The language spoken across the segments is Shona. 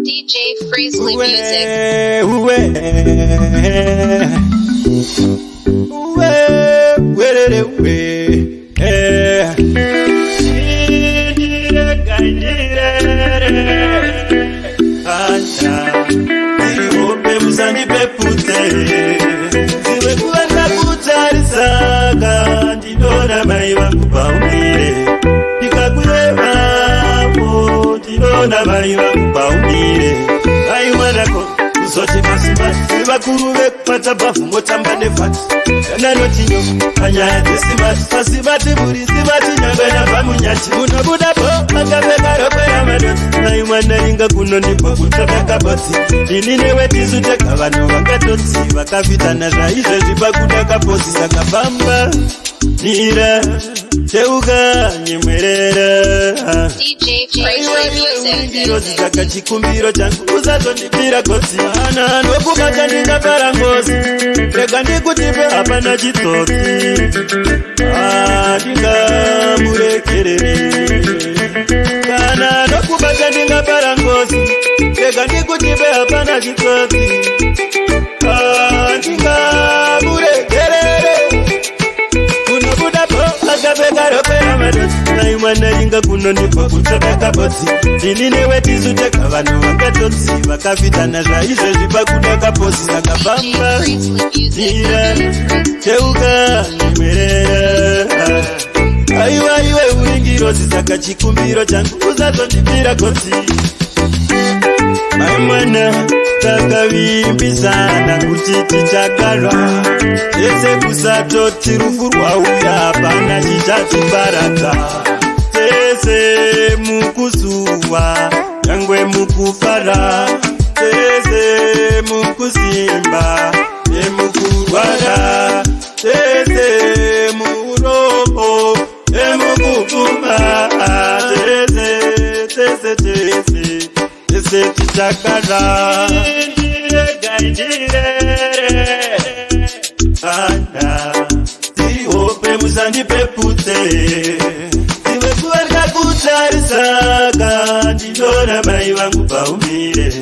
DJ Freesley Music. Na mai wangu paumire ai mwanako zote masimati bakurube pata bafu motamba nefati na notinyo anya desimati masimati buri simati nyangana bamunyati unabuda po akabeka rokwe remadodzi ai mwana inga kuno ndipo kutabeka boti inine wetizute kavano vakatotsi vakafitana zvaizve zvibakuda kaposi sakapamba nira teuka nyemwerera DJ Freesley Music. Saka chikumbiro changu uzazondipira gotsi ana nokubata ndingapara ngozi rega ndikutipe hapana chitsotsi ndingamurekerere kana nokubata ndingapara ngozi rega ndikutipe hapana chitsotsi ndingamurekerere akapeka rokwe remadodzi nai mwana inga kuno ndipo kutabeka botsi inine wetizuteka vanhu vakatotsi vakafitana zvaizve zvipakuda kaposi sakapamba nira teuka nyemwerera aiwa iwe uringirozi saka chikumbiro changu uzazondipira gotsi mai mwana takavimbisana kuti tichakarwa tese kusatoti rufu rwauya hapana chichatiparadza tese mukusuwa nyangwe mukufara tese mukusimba nemukurwara tese muurombo nemukupfuma tese tichakara tiri hope musandipepute iwe kuvarika kutarisaka ndinona mai vangu paumire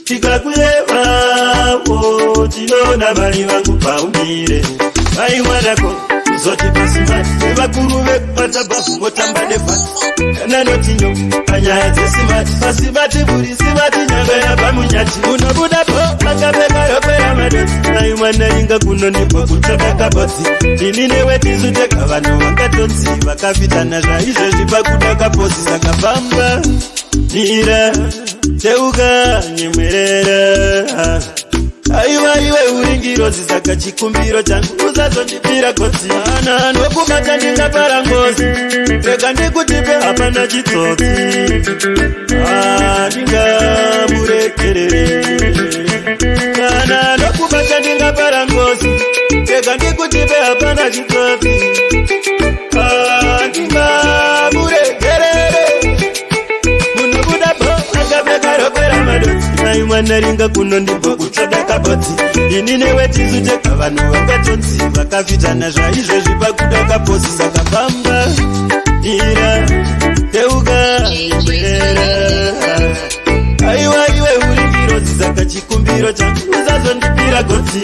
tikakuyevavo tinona mai vangu paumire mai mwanako uzoti pasimati vakuru vekupata bhafu motamba nefati kana notinyo panyaya dzesimati pasimati buri simati nyangana pamunyati unobuda po akapeka rokwe remadodzi nai mwana inga kuno ndipo kutabeka botsi inine wetizuteka vanhu vakatotsi vakafitana zvaizve zvipakuda kaposi sakapamba nira teuka nyemwerera aiwa iwe uringirozi saka chikumbiro changu uzazondipira gotsi ana nokubata ndingapara ngozi rega ndikutipe hapana chitsotsi ndingamurekerere kana nokubata ndingapara ngozi rega ndikutipe hapana chitsotsi ndingamurekerere munobuda po akapeka rokwe remadodzi nai mwana ringa kuno ndipo kutabeka botsi inine wetizuteka vanhu vakatotsi vakafitana zvaizve zvipakuda kaposi sakapamba ira teuka nyemwerera aiwa iwe uringirozi saka chikumbiro changu uzazondipira gotsi